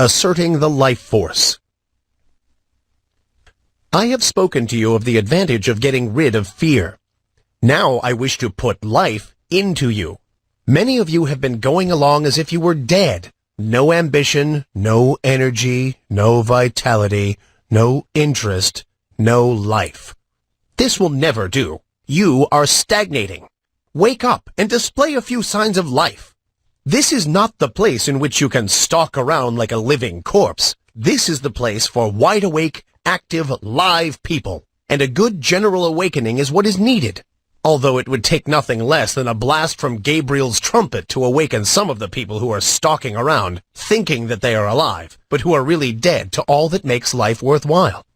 Asserting the life force. I have spoken to you of the advantage of getting rid of fear. Now I wish to put life into you. Many of you have been going along as if you were dead. No ambition, no energy, no vitality, no interest, no life. This will never do. You are stagnating. Wake up and display a few signs of life. This is not the place in which you can stalk around like a living corpse. This is the place for wide-awake, active, live people. And a good general awakening is what is needed. Although it would take nothing less than a blast from Gabriel's trumpet to awaken some of the people who are stalking around, thinking that they are alive, but who are really dead to all that makes life worthwhile.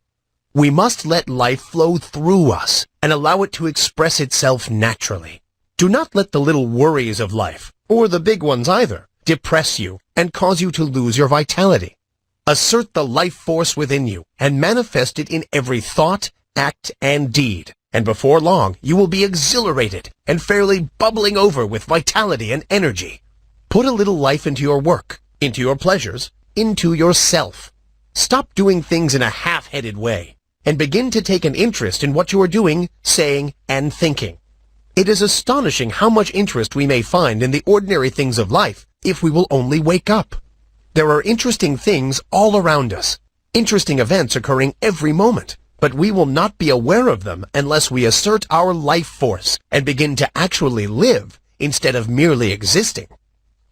We must let life flow through us and allow it to express itself naturally. Do not let the little worries of life, or the big ones either, depress you and cause you to lose your vitality. Assert the life force within you and manifest it in every thought, act, and deed. And before long, you will be exhilarated and fairly bubbling over with vitality and energy. Put a little life into your work, into your pleasures, into yourself. Stop doing things in a half-headed way and begin to take an interest in what you are doing, saying, and thinking. It is astonishing how much interest we may find in the ordinary things of life if we will only wake up. There are interesting things all around us, interesting events occurring every moment. But we will not be aware of them unless we assert our life force and begin to actually live instead of merely existing.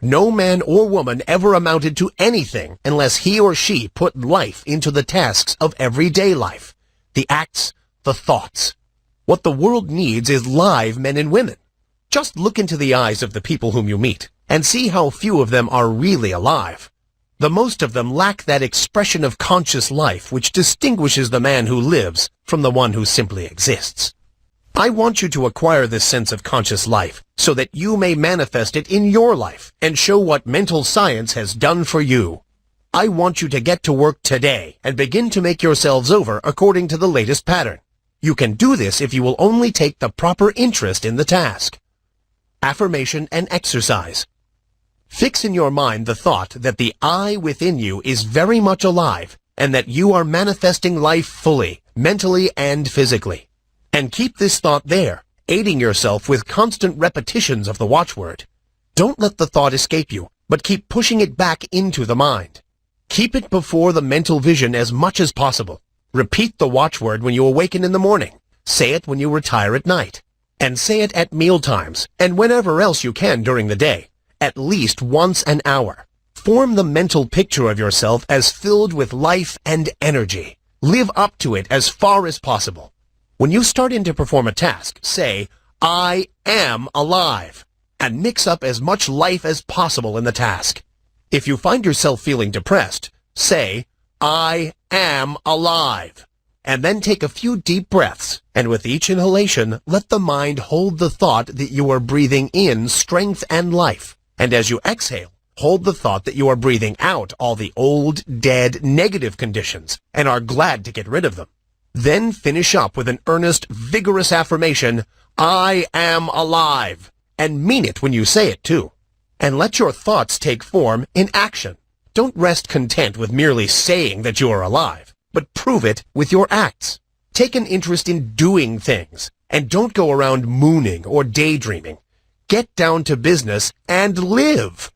No man or woman ever amounted to anything unless he or she put life into the tasks of everyday life, the acts, the thoughts. What the world needs is live men and women. Just look into the eyes of the people whom you meet and see how few of them are really alive. The most of them lack that expression of conscious life which distinguishes the man who lives from the one who simply exists. I want you to acquire this sense of conscious life so that you may manifest it in your life and show what mental science has done for you. I want you to get to work today and begin to make yourselves over according to the latest pattern. You can do this if you will only take the proper interest in the task. Affirmation and exercise. Fix in your mind the thought that the I within you is very much alive and that you are manifesting life fully, mentally and physically. And keep this thought there, aiding yourself with constant repetitions of the watchword. Don't let the thought escape you, but keep pushing it back into the mind. Keep it before the mental vision as much as possible. Repeat the watchword when you awaken in the morning. Say it when you retire at night. And say it at meal times and whenever else you can during the day. At least once an hour. Form the mental picture of yourself as filled with life and energy. Live up to it as far as possible. When you start in to perform a task, say, I am alive, and mix up as much life as possible in the task. If you find yourself feeling depressed, say, I am alive, and then take a few deep breaths, and with each inhalation, let the mind hold the thought that you are breathing in strength and life. And as you exhale, hold the thought that you are breathing out all the old, dead, negative conditions and are glad to get rid of them. Then finish up with an earnest, vigorous affirmation, I am alive, and mean it when you say it too. And let your thoughts take form in action. Don't rest content with merely saying that you are alive, but prove it with your acts. Take an interest in doing things, and don't go around mooning or daydreaming. Get down to business and live.